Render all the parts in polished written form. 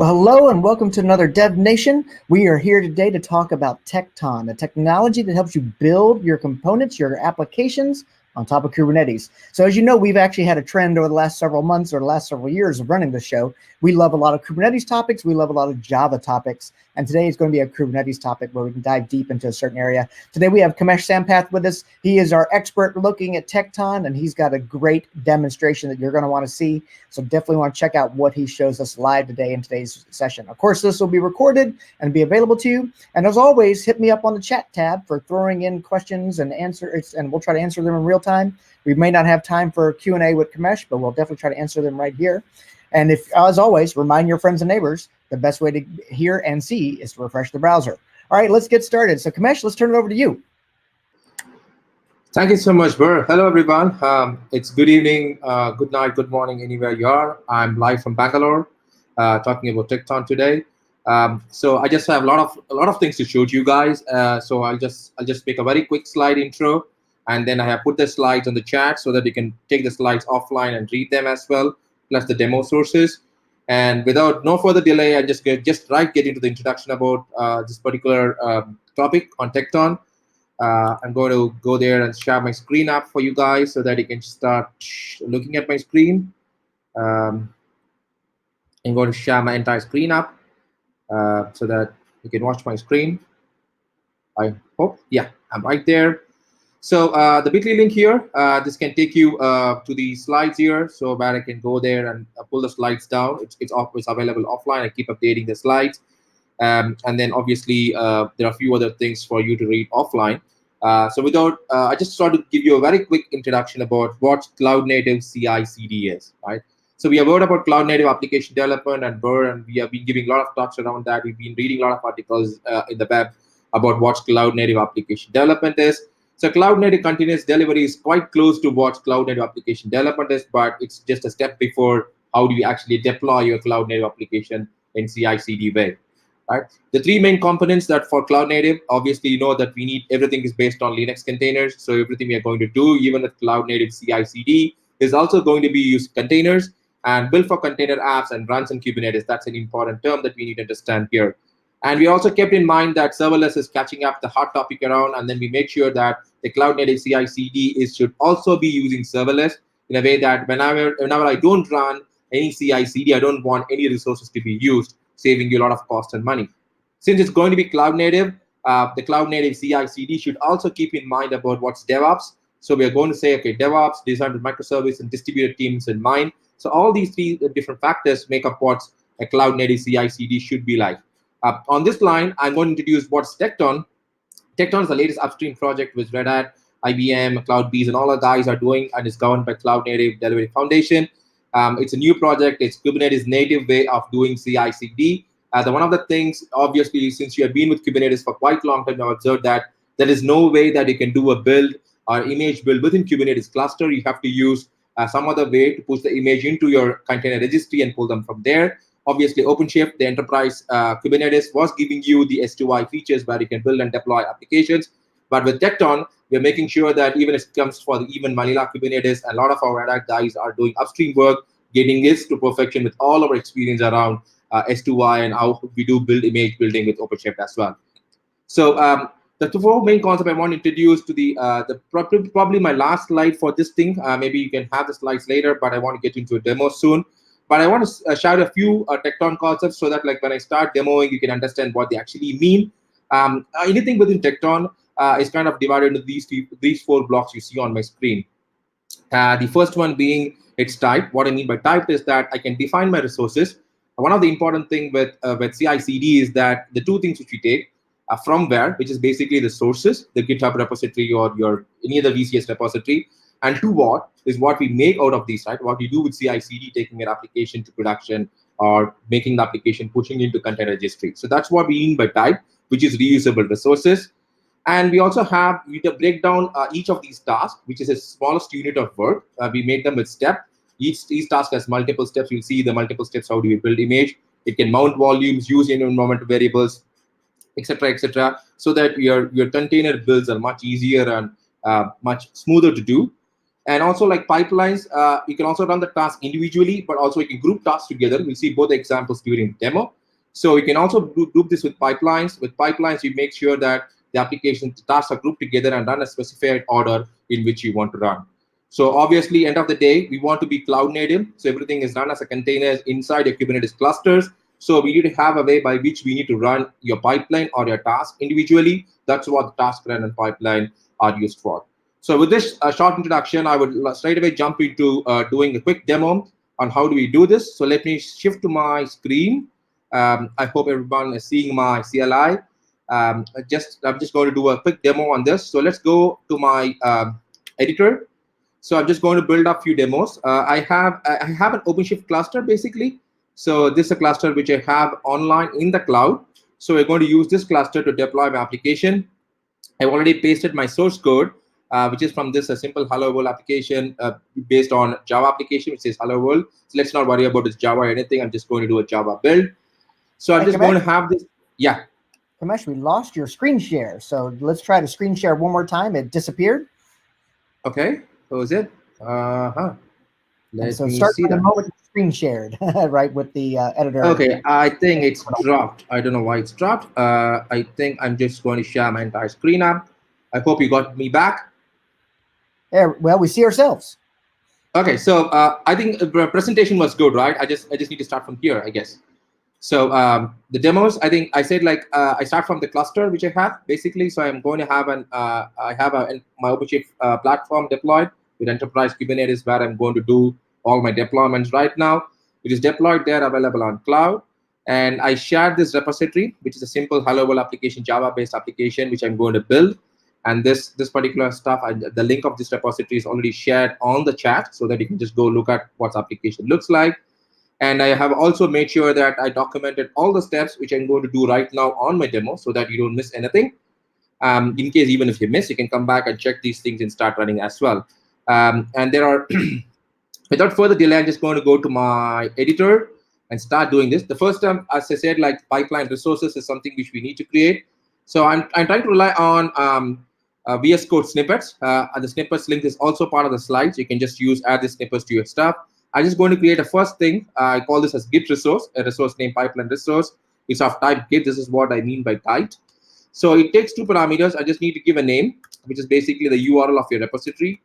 Well, hello and welcome to another DevNation. We are here today to talk about Tekton, a technology that helps you build your components, your applications on top of Kubernetes. So as you know, we've actually had a trend over the last several months or the last several years of running the show. We love a lot of Kubernetes topics. We love a lot of Java topics. And today is going to be a Kubernetes topic where we can dive deep into a certain area. Today we have Kamesh Sampath with us. He is our expert looking at Tekton, and he's got a great demonstration that you're going to want to see. So definitely want to check out what he shows us live today in today's session. Of course, this will be recorded and be available to you. And as always, hit me up on the chat tab for throwing in questions and answers, and we'll try to answer them in real time. We may not have time for Q&A with Kamesh, but we'll definitely try to answer them right here. And if, as always, remind your friends and neighbors, the best way to hear and see is to refresh the browser. All right, let's get started. So Kamesh, let's turn it over to you. Thank you so much, Burr. Hello, everyone. It's good evening, good night, good morning, anywhere you are. I'm live from Bangalore, talking about Tekton today. So I just have a lot of things to show to you guys. So I'll just make a very quick slide intro, and then I have put the slides on the chat so that you can take the slides offline and read them as well, plus the demo sources. And without no further delay, I just get into the introduction about this particular topic on Tekton. I'm going to go there and share my screen up for you guys so that you can start looking at my screen. I'm going to share my entire screen up so that you can watch my screen. I hope, yeah, I'm right there. So the bit.ly link here, this can take you to the slides here, so where I can go there and pull the slides down. It's always available offline. I keep updating the slides. And then obviously, there are a few other things for you to read offline. So without, I just sort of give you a very quick introduction about what cloud native CI/CD is, right? So we have heard about cloud native application development and Burr, and we have been giving a lot of talks around that. We've been reading a lot of articles in the web about what cloud native application development is. So cloud native continuous delivery is quite close to what cloud native application development is, but it's just a step before how do you actually deploy your cloud native application in CI/CD way. Right. The three main components that for cloud native, obviously, you know that we need everything is based on Linux containers. So everything we are going to do, even with cloud native CI/CD, is also going to be used containers and built for container apps and runs in Kubernetes. That's an important term that we need to understand here. And we also kept in mind that serverless is catching up the hot topic around, and then we make sure that the cloud native CI/CD should also be using serverless in a way that whenever I don't run any CI/CD, I don't want any resources to be used, saving you a lot of cost and money. Since it's going to be cloud native, the cloud native CI/CD should also keep in mind about what's DevOps. So we're going to say, okay, DevOps, designed with microservice and distributed teams in mind. So all these three different factors make up what a cloud native CI/CD should be like. On this line, I'm going to introduce what's Tekton. Tekton is the latest upstream project which Red Hat, IBM, CloudBees, and all the guys are doing, and is governed by Cloud Native Delivery Foundation. It's a new project. It's Kubernetes native way of doing CI/CD. One of the things, obviously, since you have been with Kubernetes for quite a long time, I've observed that there is no way that you can do a build or image build within Kubernetes cluster. You have to use some other way to push the image into your container registry and pull them from there. Obviously, OpenShift, the enterprise Kubernetes, was giving you the S2I features where you can build and deploy applications. But with Tekton, we're making sure that even if it comes for the even vanilla Kubernetes, a lot of our Red Hat guys are doing upstream work, getting this to perfection with all our experience around S2I and how we do build image building with OpenShift as well. So the four main concepts I want to introduce to the probably my last slide for this thing. Maybe you can have the slides later, but I want to get into a demo soon. But I want to shout a few Tekton concepts so that, like, when I start demoing, you can understand what they actually mean. Anything within Tekton is kind of divided into these four blocks you see on my screen. The first one being its type. What I mean by type is that I can define my resources. One of the important things with CI/CD is that the two things which we take from where, which is basically the sources, the GitHub repository or your any other VCS repository, and to what is what we make out of these, right? What we do with CI/CD, taking an application to production or making the application pushing into container registry. So that's what we mean by type, which is reusable resources. And we also have, we break down each of these tasks, which is a smallest unit of work. We make them with step. Each task has multiple steps. You'll see the multiple steps. How do you build image? It can mount volumes, use environment variables, etc., so that your container builds are much easier and much smoother to do. And also like pipelines, you can also run the task individually, but also you can group tasks together. We'll see both the examples during the demo. So you can also group this with pipelines. With pipelines, you make sure that the application tasks are grouped together and run a specified order in which you want to run. So obviously, end of the day, we want to be cloud native. So everything is run as a container inside your Kubernetes clusters. So we need to have a way by which we need to run your pipeline or your task individually. That's what the task run and pipeline are used for. So with this short introduction, I would straight away jump into doing a quick demo on how do we do this. So let me shift to my screen. I hope everyone is seeing my CLI. I'm just going to do a quick demo on this. So let's go to my editor. So I'm just going to build up a few demos. I have an OpenShift cluster basically. So this is a cluster which I have online in the cloud. So we're going to use this cluster to deploy my application. I've already pasted my source code, which is from this simple Hello World application based on Java application, which says Hello World. So let's not worry about this Java or anything. I'm just going to do a Java build. So I'm just going to have this. Yeah. Kamesh, we lost your screen share. So let's try to screen share one more time. It disappeared. Okay. So is it? Let so me start see the that. moment it's screen shared, right, with the editor. Okay, I think it's dropped. I don't know why it's dropped. I think I'm just going to share my entire screen up. I hope you got me back. Yeah, well, we see ourselves. Okay, so I think the presentation was good, right? I just need to start from here, I guess. So the demos, I think I said like I start from the cluster which I have basically. So I'm going to have my OpenShift platform deployed with enterprise Kubernetes, where I'm going to do all my deployments right now. It is deployed there, available on cloud. And I shared this repository, which is a simple Hello World application, Java-based application, which I'm going to build. And this particular stuff, the link of this repository is already shared on the chat, so that you can just go look at what the application looks like. And I have also made sure that I documented all the steps which I'm going to do right now on my demo, so that you don't miss anything. In case even if you miss, you can come back and check these things and start running as well. And there are, without further delay, I'm just going to go to my editor and start doing this. The first time, as I said, like pipeline resources is something which we need to create. So I'm trying to rely on VS Code snippets. And the snippets link is also part of the slides. You can just add the snippets to your stuff. I'm just going to create a first thing. I call this as Git resource, a resource named pipeline resource. It's of type Git. This is what I mean by type. So it takes two parameters. I just need to give a name, which is basically the URL of your repository.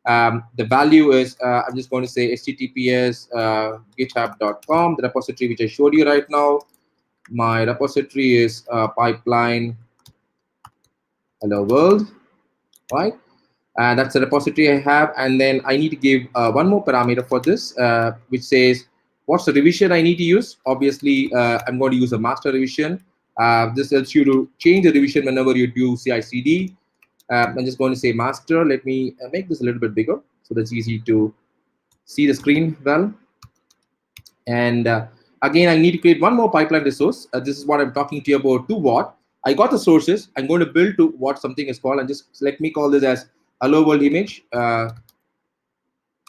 The value is, I'm just going to say https github.com, the repository which I showed you right now. My repository is pipeline hello world, right? And that's the repository I have. And then I need to give one more parameter for this, which says what's the revision I need to use. Obviously, I'm going to use a master revision. This helps you to change the revision whenever you do CI/CD. I'm just going to say master. Let me make this a little bit bigger so that's easy to see the screen well. And again, I need to create one more pipeline resource. This is what I'm talking to you about. To what? I got the sources. I'm going to build to what something is called, and just let me call this as hello world image,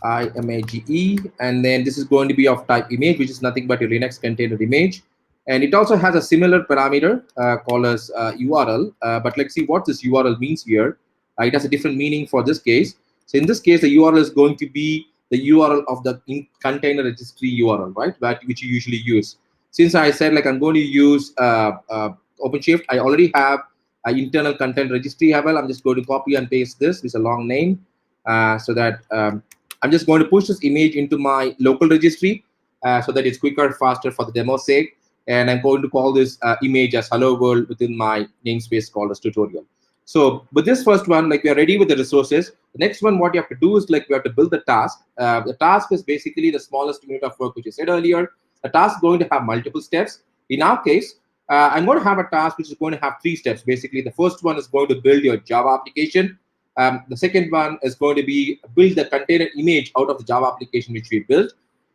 image, and then this is going to be of type image, which is nothing but a Linux container image. And it also has a similar parameter called as URL, but let's see what this URL means here. It has a different meaning for this case. So in this case, the URL is going to be the URL of the container registry URL, right? Which you usually use. Since I said like I'm going to use OpenShift, I already have an internal content registry as well. I'm just going to copy and paste this with a long name, so that I'm just going to push this image into my local registry, so that it's quicker, faster for the demo sake. And I'm going to call this image as hello world within my namespace called as tutorial. So with this first one, like we are ready with the resources. The next one, what you have to do is like we have to build the task. The task is basically the smallest unit of work, which I said earlier. The task is going to have multiple steps. In our case, I'm going to have a task which is going to have 3 steps. Basically, the first one is going to build your Java application. The second one is going to be build the container image out of the Java application which we built.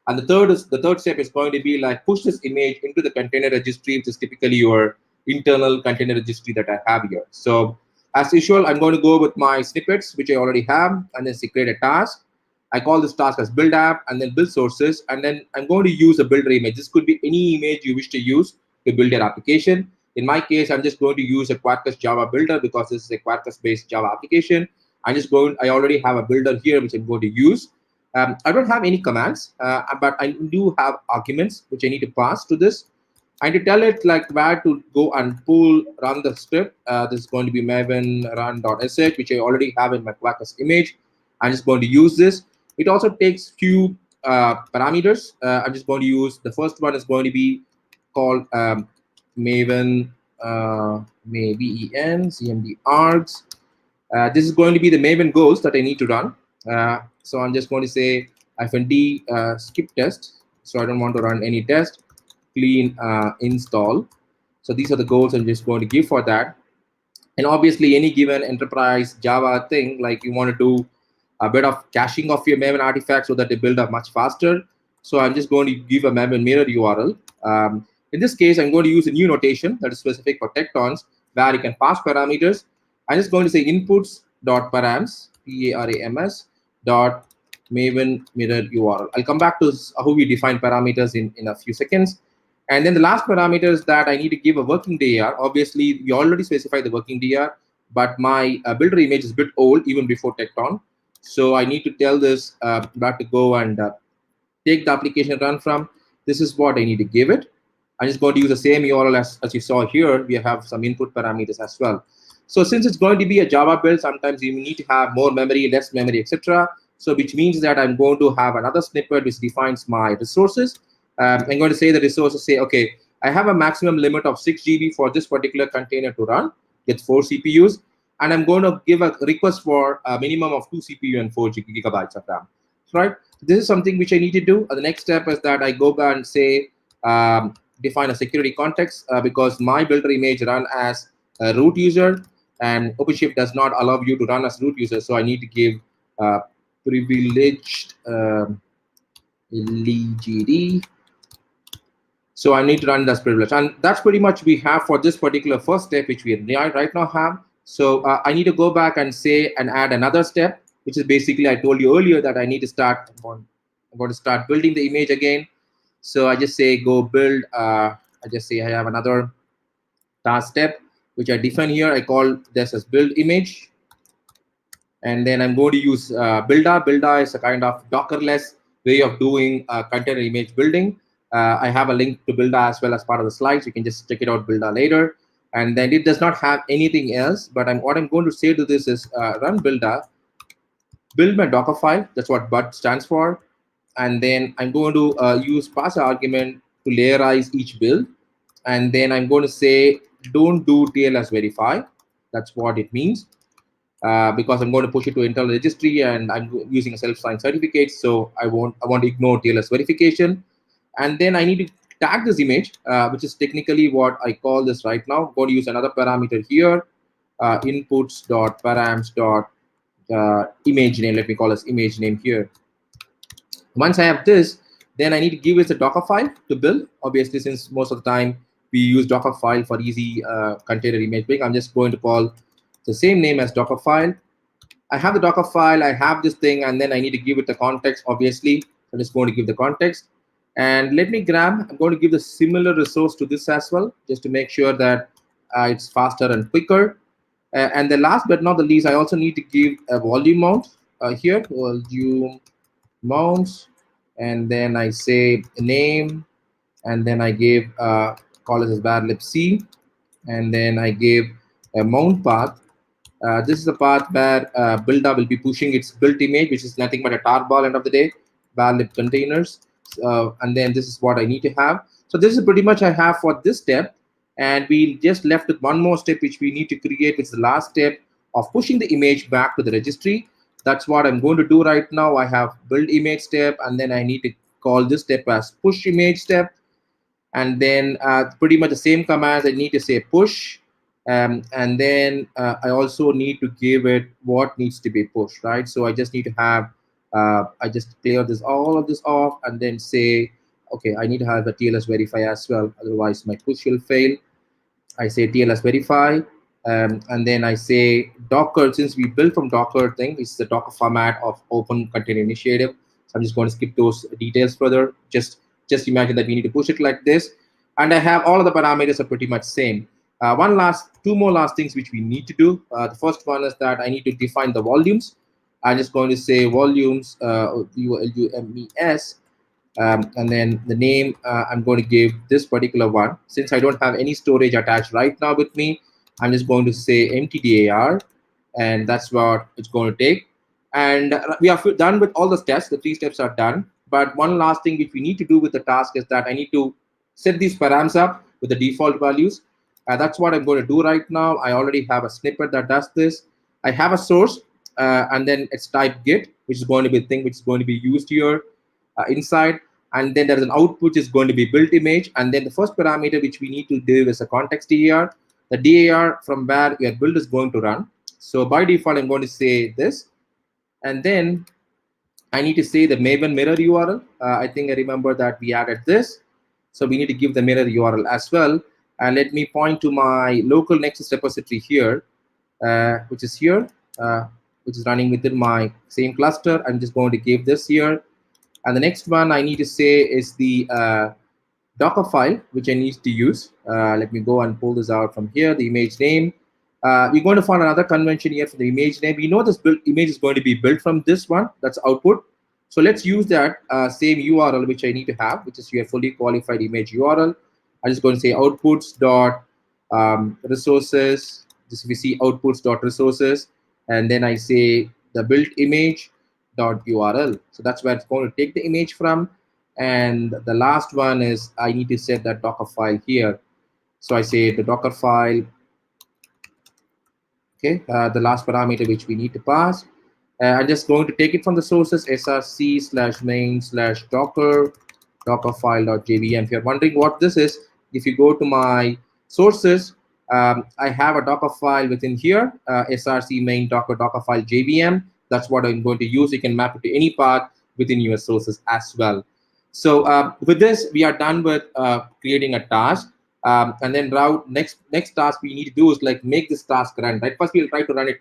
And the third step is going to be like push this image into the container registry, which is typically your internal container registry that I have here. So as usual, I'm going to go with my snippets, which I already have, and then create a task. I call this task as build app, and then build sources, and then I'm going to use a builder image. This could be any image you wish to use to build your application. In my case, I'm just going to use a Quarkus Java builder because this is a Quarkus-based Java application. I already have a builder here which I'm going to use. I don't have any commands, but I do have arguments which I need to pass to this. And to tell it like where to go and run the script. This is going to be maven run.sh, which I already have in my Quarkus image. I'm just going to use this. It also takes few parameters. I'm just going to use, the first one is going to be called maven, maven cmd args. This is going to be the maven goals that I need to run. So I'm just going to say -d skip test. So I don't want to run any test. Clean install. So these are the goals I'm just going to give for that. And obviously, any given enterprise Java thing, like you want to do a bit of caching of your Maven artifacts so that they build up much faster. So I'm just going to give a Maven mirror URL. In this case, I'm going to use a new notation that is specific for Tektons, where you can pass parameters. I'm just going to say inputs.params, P-A-R-A-M-S, dot Maven mirror URL. I'll come back to how we define parameters in a few seconds. And then the last parameter is that I need to give a working dir. Obviously, we already specified the working dir, but my builder image is a bit old, even before Tekton. So I need to tell this where to go and take the application run from. This is what I need to give it. I'm just going to use the same URL as you saw here. We have some input parameters as well. So since it's going to be a Java build, sometimes you need to have more memory, less memory, etc. So which means that I'm going to have another snippet which defines my resources. I'm going to say the resources, say, okay, I have a maximum limit of 6 GB for this particular container to run with 4 CPUs. And I'm going to give a request for a minimum of 2 CPU and 4 gigabytes of RAM. Right? This is something which I need to do. The next step is that I go back and say, define a security context because my builder image run as a root user, and OpenShift does not allow you to run as root user. So I need to give privileged LGD. So I need to run this privilege. And that's pretty much we have for this particular first step, which we right now have. So I need to go back and say and add another step, which is basically, I told you earlier that I need to start, I'm going to start building the image again. So I just say go build, I just say I have another task step, which I define here. I call this as build image. And then I'm going to use Builda. Builda is a kind of Dockerless way of doing container image building. I have a link to Builda as well as part of the slides. You can just check it out, Builda later. And then it does not have anything else. But what I'm going to say to this is run Builda, build my Docker file. That's what BUD stands for. And then I'm going to use pass argument to layerize each build. And then I'm going to say don't do TLS verify. That's what it means. Because I'm going to push it to internal registry and I'm using a self-signed certificate, so I want to ignore TLS verification. And then I need to tag this image, which is technically what I call this right now. I'm going to use another parameter here, inputs.params. Image name. Let me call this image name here. Once I have this, then I need to give it a Docker file to build. Obviously, since most of the time we use Docker file for easy container image building, I'm just going to call the same name as Docker file. I have the Docker file, I have this thing, and then I need to give it the context, obviously. I'm just going to give the context. And let me grab, I'm going to give the similar resource to this as well, just to make sure that it's faster and quicker. And the last but not the least, I also need to give a volume mount here, volume mounts. And then I say name, and then I give, call it as varlibc. And then I give a mount path. This is the path where Builda will be pushing its built image, which is nothing but a tarball end of the day, valid containers. And then this is what I need to have. So this is pretty much I have for this step. And we just left with one more step, which we need to create, which is the last step of pushing the image back to the registry. That's what I'm going to do right now. I have build image step, and then I need to call this step as push image step. And then pretty much the same commands. I need to say push, and then I also need to give it what needs to be pushed, right? So I just need to have, I just clear all of this off, and then say, okay, I need to have the TLS verify as well. Otherwise, my push will fail. I say TLS verify, and then I say Docker. Since we built from Docker thing, it's the Docker format of Open Container Initiative. So I'm just going to skip those details further. Just imagine that we need to push it like this. And I have all of the parameters are pretty much same. Two more last things which we need to do. The first one is that I need to define the volumes. I'm just going to say volumes, VOLUMES, and then the name I'm going to give this particular one. Since I don't have any storage attached right now with me, I'm just going to say empty.dar, and that's what it's going to take. And we are done with all the steps. The 3 steps are done. But one last thing which we need to do with the task is that I need to set these params up with the default values. That's what I'm going to do right now. I already have a snippet that does this. I have a source, and then it's type git, which is going to be the thing which is going to be used here inside. And then there's an output which is going to be built image. And then the first parameter which we need to do is a context DAR. The DAR from where your build is going to run. So by default, I'm going to say this. And then I need to say the Maven mirror URL. I think I remember that we added this. So we need to give the mirror URL as well. And let me point to my local Nexus repository here, which is here, which is running within my same cluster. I'm just going to give this here. And the next one I need to say is the Docker file, which I need to use. Let me go and pull this out from here, the image name. We're going to find another convention here for the image name. We know this image is going to be built from this one, that's output. So let's use that same URL, which I need to have, which is your fully qualified image URL. I'm just going to say outputs dot resources. This we see outputs dot resources, and then I say the built image dot URL. So that's where it's going to take the image from. And the last one is I need to set that Docker file here. So I say the Docker file. Okay, the last parameter which we need to pass. I'm just going to take it from the sources src/main/docker dockerfile.jvm. If you're wondering what this is, if you go to my sources, I have a Docker file within here, src main docker dockerfile jvm. That's what I'm going to use. You can map it to any path within your sources as well. So with this, we are done with creating a task. And then next task we need to do is like make this task run. Right, first we'll try to run it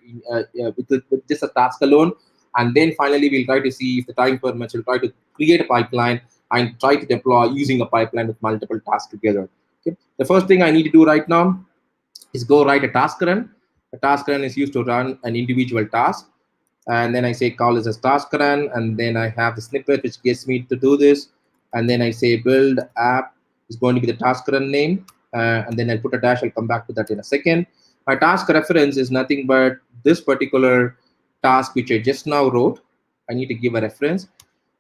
with just a task alone, and then finally we'll try to see if the time permits. We'll try to create a pipeline and try to deploy using a pipeline with multiple tasks together. Okay, the first thing I need to do right now is go write a task run. A task run is used to run an individual task, and then I say call this as task run, and then I have the snippet which gets me to do this, and then I say build app is going to be the task run name. And then I'll put a dash. I'll come back to that in a second. My task reference is nothing but this particular task which I just now wrote. I need to give a reference.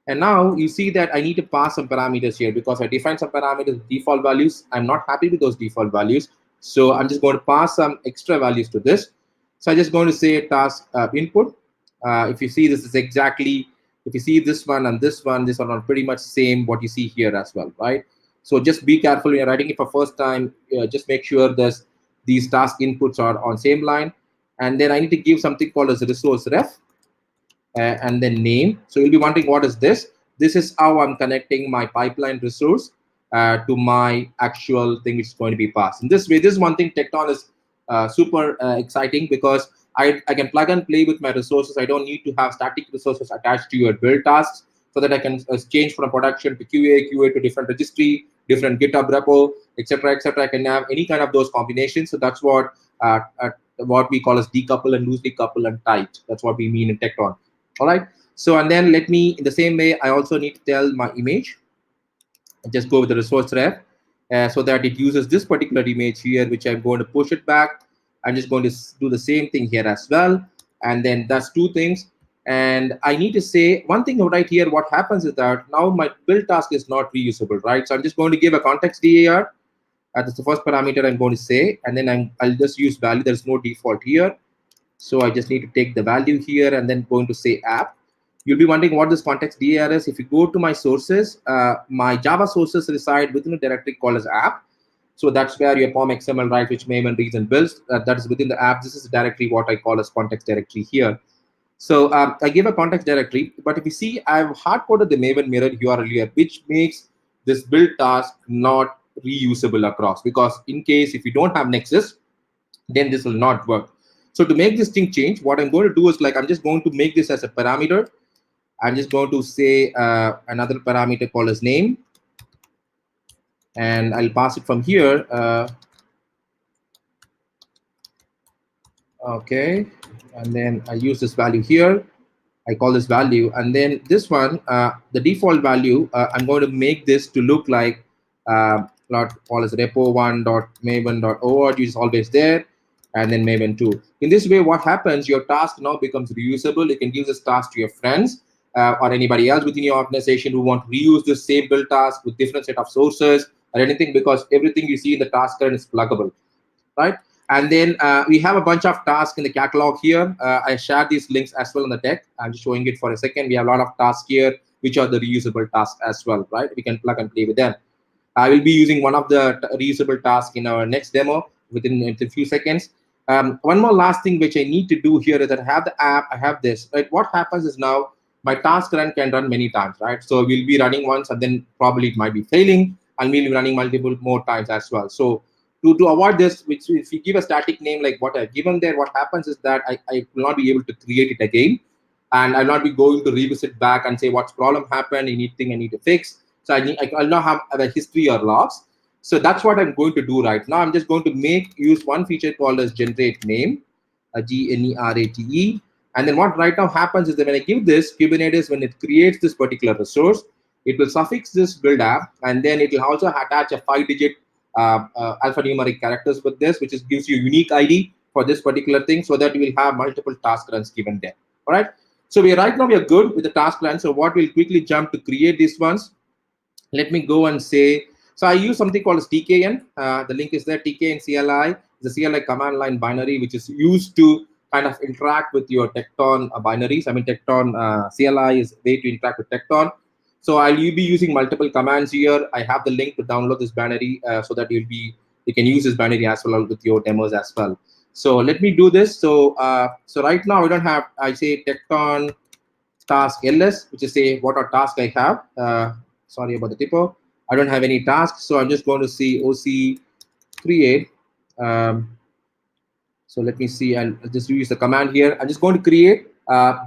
And now you see that I need to pass some parameters here because I defined some parameters, default values. I'm not happy with those default values. So I'm just going to pass some extra values to this. So I'm just going to say task input. If you see, this is exactly, if you see this one and this one are pretty much same what you see here as well, right? So just be careful when you're writing it for first time. Just make sure that these task inputs are on same line. And then I need to give something called as a resource ref and then name. So you'll be wondering, what is this? This is how I'm connecting my pipeline resource to my actual thing which is going to be passed. In this way, this is one thing Tekton is super exciting because I can plug and play with my resources. I don't need to have static resources attached to your build tasks, so that I can change from production to QA to different registry, different GitHub repo, etc., etc. I can have any kind of those combinations. So that's what we call as decouple and loosely couple and tight. That's what we mean in Tekton. All right. So and then let me, in the same way, I also need to tell my image. Just go with the resource ref so that it uses this particular image here, which I'm going to push it back. I'm just going to do the same thing here as well. And then that's two things. And I need to say one thing right here. What happens is that now my build task is not reusable, right? So I'm just going to give a context DAR. That's the first parameter I'm going to say. And then I'll just use value. There's no default here. So I just need to take the value here and then going to say app. You'll be wondering what this context DAR is. If you go to my sources, my Java sources reside within a directory called as app. So that's where your POM XML write, which Maven reads and builds. That is within the app. This is directly what I call as context directory here. So I give a context directory, but if you see, I've hard-coded the Maven mirror URL here, which makes this build task not reusable across. Because in case if you don't have Nexus, then this will not work. So to make this thing change, what I'm going to do is like I'm just going to make this as a parameter. I'm just going to say another parameter called as name, and I'll pass it from here. Okay, and then I use this value here. I call this value, and then this one, the default value, I'm going to make this to look like not all is repo1 dot maven dot org is always there, and then maven 2. In this way, what happens? Your task now becomes reusable. You can give this task to your friends or anybody else within your organization who want to reuse the same build task with different set of sources or anything, because everything you see in the task current is pluggable, right? And then we have a bunch of tasks in the catalog here. I shared these links as well in the deck. I'm just showing it for a second. We have a lot of tasks here, which are the reusable tasks as well, right? We can plug and play with them. I will be using one of the reusable tasks in our next demo within a few seconds. One more last thing which I need to do here is that I have the app, I have this, right? What happens is now my task run can run many times, right? So we'll be running once and then probably it might be failing, and we'll be running multiple more times as well. So to avoid this, which if you give a static name like what I've given there, what happens is that I will not be able to create it again. And I'll not be going to revisit back and say what's problem happened, anything I need to fix. So I'll not have a history or logs. So that's what I'm going to do right now. I'm just going to use one feature called as generate name, GNERATE. And then what right now happens is that when I give this Kubernetes, when it creates this particular resource, it will suffix this build app, and then it will also attach a 5-digit alphanumeric characters with this, which gives you a unique ID for this particular thing, so that you will have multiple task runs given there. All right. So right now we are good with the task plan. So what we'll quickly jump to create these ones. Let me go and say, so I use something called as TKN. The link is there. TKN CLI is a CLI command line binary, which is used to kind of interact with your Tekton binaries. I mean, Tekton CLI is a way to interact with Tekton. So I'll be using multiple commands here. I have the link to download this binary so that you can use this binary as well with your demos as well. So let me do this. So right now I say Tekton task ls, which is say what are task I have. Sorry about the typo. I don't have any tasks, so I'm just going to see OC create. So let me see. I'll just use the command here. I'm just going to create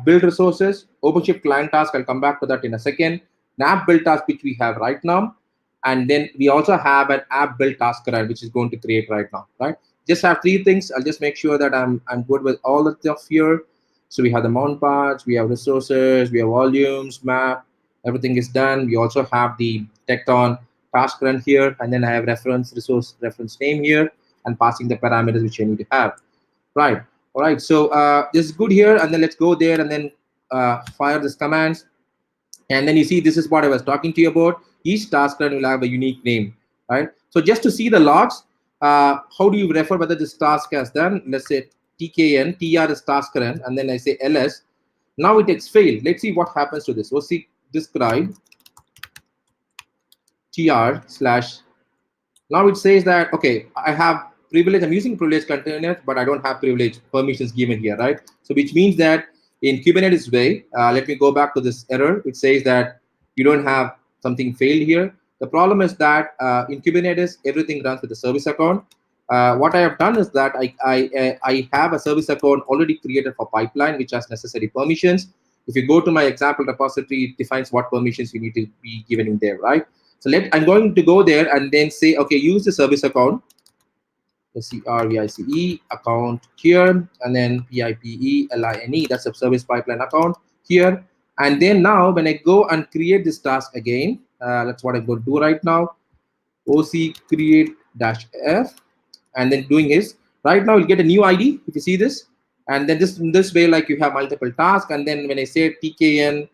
build resources, OpenShift client task. I'll come back to that in a second. An app build task, which we have right now. And then we also have an app build task current, which is going to create right now, right? Just have 3 things. I'll just make sure that I'm good with all the stuff here. So we have the mount parts, we have resources, we have volumes, map, everything is done. We also have the Tekton task run here, and then I have resource reference name here, and passing the parameters which I need to have. Right. All right. So this is good here, and then let's go there and then fire this commands. And then you see, this is what I was talking to you about. Each task run will have a unique name, right? So just to see the logs, how do you refer whether this task has done? Let's say TKN, TR is task run, and then I say LS. Now it has failed. Let's see what happens to this. OC describe TR slash. Now it says that, okay, I have privilege, I'm using privilege containers, but I don't have privilege permissions given here, right? So which means that in Kubernetes way, let me go back to this error. It says that you don't have something failed here. The problem is that in Kubernetes, everything runs with a service account. What I have done is that I have a service account already created for pipeline, which has necessary permissions. If you go to my example repository, it defines what permissions you need to be given in there, right? So I'm going to go there and then say, okay, use the service account, the CRVICE account here, and then PIPELINE, that's a service pipeline account here. And then now when I go and create this task again, that's what I'm going to do right now, OC create -f, and then doing is, right now you'll get a new ID if you see this. And then in this way, like you have multiple tasks. And then when I say TKN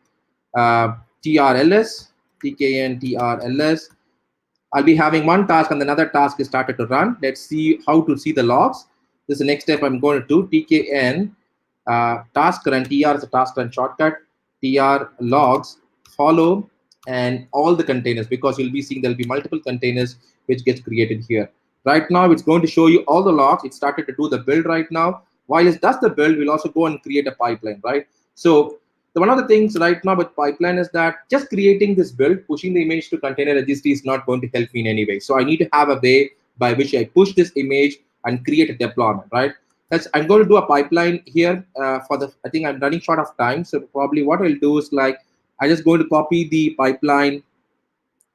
TRLS, TKN TRLS, I'll be having one task and another task is started to run. Let's see how to see the logs. This is the next step I'm going to do. TKN task run, TR is a task run shortcut, TR logs, follow, and all the containers, because you'll be seeing there'll be multiple containers which gets created here. Right now, it's going to show you all the logs. It started to do the build right now. While it does the build, we'll also go and create a pipeline, right? So one of the things right now with pipeline is that just creating this build, pushing the image to container registry is not going to help me in any way. So I need to have a way by which I push this image and create a deployment, right? I'm going to do a pipeline here I think I'm running short of time. So probably what I'll do is like, I'm just going to copy the pipeline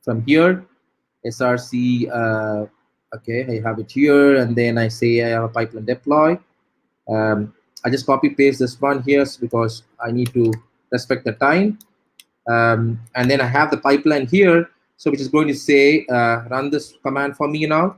from here, SRC, okay, I have it here. And then I say I have a pipeline deploy. I just copy paste this one here because I need to respect the time. And then I have the pipeline here, so which is going to say run this command for me now,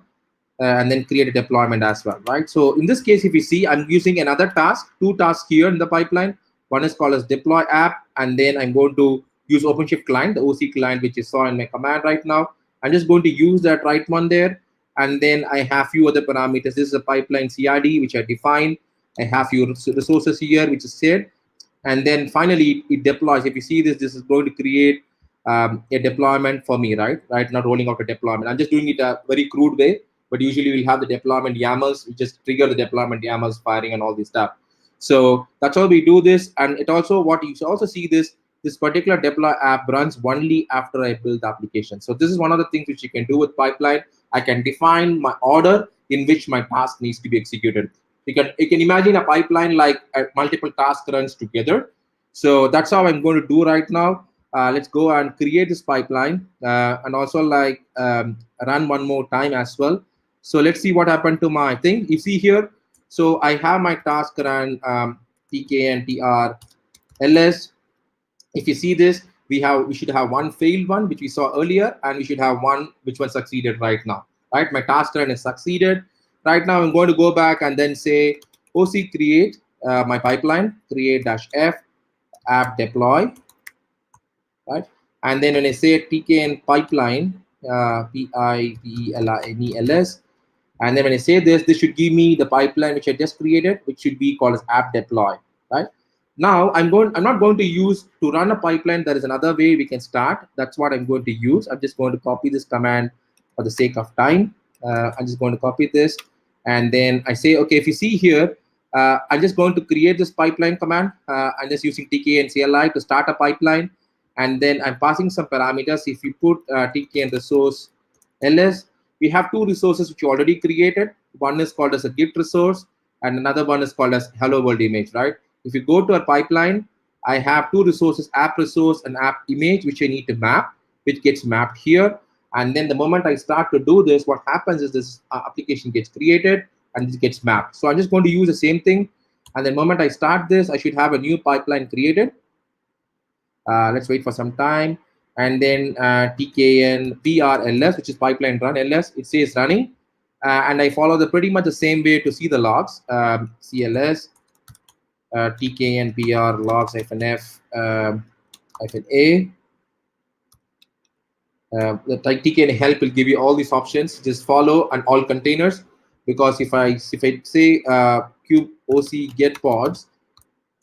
and then create a deployment as well, right? So in this case, if you see, I'm using another task, two tasks here in the pipeline. One is called as deploy app, and then I'm going to use OpenShift client, the OC client, which you saw in my command right now. I'm just going to use that right one there, and then I have few other parameters. This is a pipeline CRD, which I defined. I have few resources here, which is said, and then finally it deploys. If you see this, this is going to create a deployment for me, right now rolling out a deployment. I'm just doing it a very crude way, but usually we'll have the deployment YAMLs. We just trigger the deployment YAMLs firing and all this stuff. So that's how we do this. And it also, what you should also see, this particular deploy app runs only after I build the application. So this is one of the things which you can do with pipeline. I can define my order in which my task needs to be executed. You can imagine a pipeline like multiple tasks runs together. So that's how I'm going to do right now. Let's go and create this pipeline and also like run one more time as well. So let's see what happened to my thing. You see here, so I have my task run tk and tr ls. If you see this, we should have one failed one which we saw earlier, and we should have one which was succeeded right now. Right, my task run is succeeded. Right now, I'm going to go back and then say OC create my pipeline, create -f app deploy, right? And then when I say TKN pipeline, PIPELINELS, and then when I say this should give me the pipeline which I just created, which should be called as app deploy, right? Now I'm not going to use to run a pipeline. There is another way we can start. That's what I'm going to use. I'm just going to copy this command for the sake of time. I'm just going to copy this, and then I say, okay, if you see here, I'm just going to create this pipeline command. I'm just using TK and CLI to start a pipeline, and then I'm passing some parameters. If you put TK and resource ls, we have two resources which you already created. One is called as a Git resource, and another one is called as hello world image, right? If you go to a pipeline, I have two resources, app resource and app image, which I need to map, which gets mapped here. And then the moment I start to do this, what happens is this application gets created and it gets mapped. So I'm just going to use the same thing. And the moment I start this, I should have a new pipeline created. Let's wait for some time. And then tkn prls, which is pipeline run ls, it says running. And I follow the pretty much the same way to see the logs. CLS, tkn pr logs -f -a. The tkn help will give you all these options. Just follow and all containers, because if I say kube oc get pods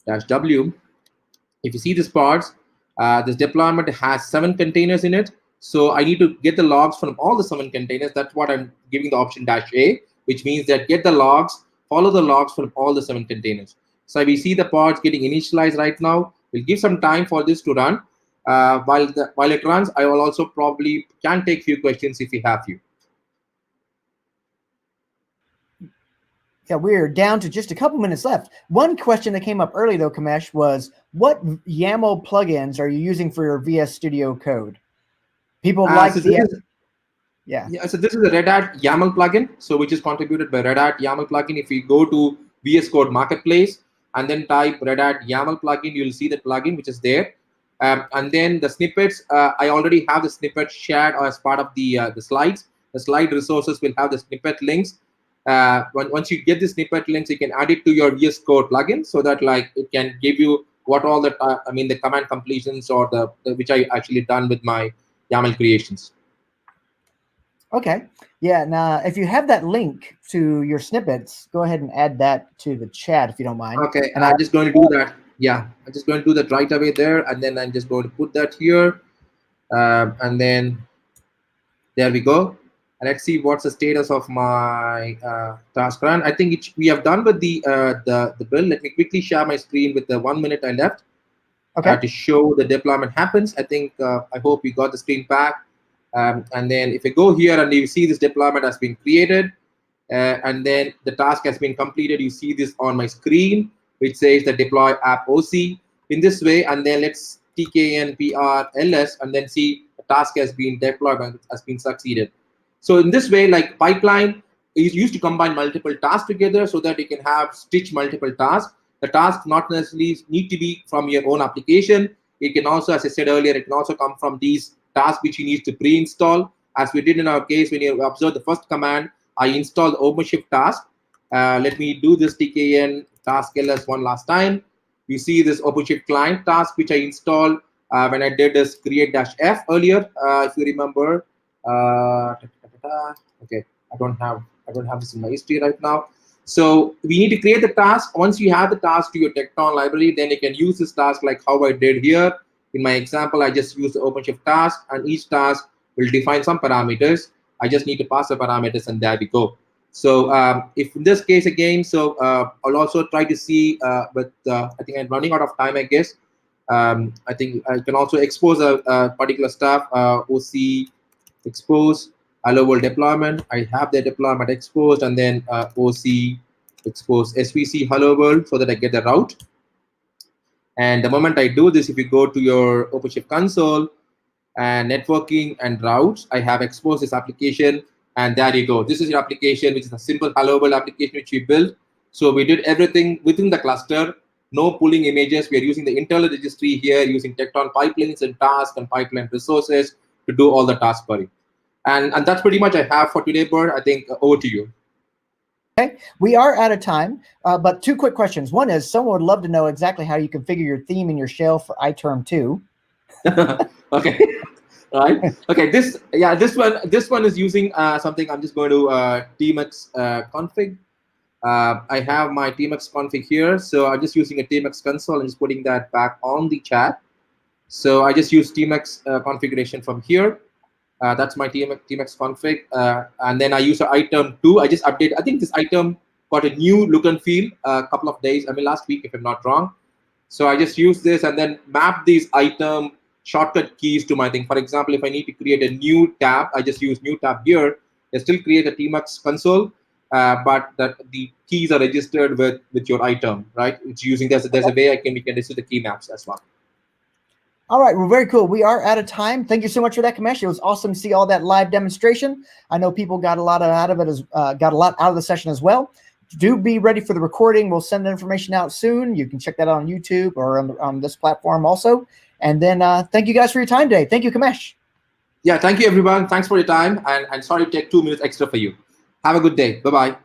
-w, if you see this pods, this deployment has 7 containers in it. So I need to get the logs from all the 7 containers. That's what I'm giving the option -a, which means that get the logs, follow the logs from all the 7 containers. So we see the pods getting initialized right now. We'll give some time for this to run. While it runs, I will also probably can take few questions if you have few. Yeah, we're down to just a couple minutes left. One question that came up early, though, Kamesh, was what YAML plugins are you using for your VS Studio Code? People like so the... So this is a Red Hat YAML plugin, so which is contributed by Red Hat YAML plugin. If you go to VS Code Marketplace and then type Red Hat YAML plugin, you'll see the plugin which is there. And then the snippets, I already have the snippet shared as part of the slides. The slide resources will have the snippet links. Once you get the snippet links, you can add it to your VS Code plugin, so that like it can give you what all the the command completions or the which I actually done with my YAML creations. Okay. Yeah. Now, if you have that link to your snippets, go ahead and add that to the chat if you don't mind. Okay, and I'm just going to do that. Yeah, I'm just going to do that right away there, and then I'm just going to put that here, and then there we go. And let's see what's the status of my task run. I think we have done with the build. Let me quickly share my screen with the 1 minute I left. Okay. To show the deployment happens. I think I hope you got the screen back. And then if you go here and you see this deployment has been created, and then the task has been completed, you see this on my screen, which says the deploy app OC in this way. And then let's tkn prls and then see the task has been deployed and has been succeeded. So in this way, like pipeline, is used to combine multiple tasks together so that you can have stitch multiple tasks. The tasks not necessarily need to be from your own application. It can also, as I said earlier, it can also come from these tasks which you need to pre-install. As we did in our case, when you observe the first command, I installed OpenShift task. Let me do this tkn task ls one last time. You see this OpenShift client task which I installed when I did this create-f earlier, if you remember. Okay, I don't have this in my history right now. So we need to create the task. Once you have the task to your Tekton library, then you can use this task like how I did here. In my example, I just use the OpenShift task, and each task will define some parameters. I just need to pass the parameters, and there we go. So if in this case again, so I'll also try to see, but I think I'm running out of time, I guess. I think I can also expose a particular stuff, OC expose, hello world deployment. I have the deployment exposed, and then OC expose SVC hello world so that I get the route. And the moment I do this, if you go to your OpenShift console and networking and routes, I have exposed this application, and there you go. This is your application, which is a simple hello world application which we built. So we did everything within the cluster, no pulling images. We are using the internal registry here, using Tekton pipelines and tasks and pipeline resources to do all the tasks for you. And that's pretty much I have for today, Bert. I think over to you. Okay, we are out of time, but two quick questions. One is, someone would love to know exactly how you configure your theme in your shell for iTerm 2. Okay, right. Okay, this one is using something. I'm just going to tmux config. I have my tmux config here, so I'm just using a tmux console and just putting that back on the chat. So I just use tmux configuration from here. That's my tmux config, and then I use an item 2. I just update. I think this item got a new look and feel a couple of days. I mean, last week, if I'm not wrong. So I just use this and then map these item shortcut keys to my thing. For example, if I need to create a new tab, I just use new tab here. I still create a tmux console, but the keys are registered with your item, right? It's using there's a way we can register the key maps as well. All right, well, very cool. We are out of time. Thank you so much for that, Kamesh. It was awesome to see all that live demonstration. I know people got a lot out of it, got a lot out of the session as well. Do be ready for the recording. We'll send the information out soon. You can check that out on YouTube or on this platform also. And then thank you guys for your time today. Thank you, Kamesh. Yeah, thank you, everyone. Thanks for your time. And sorry to take 2 minutes extra for you. Have a good day. Bye-bye.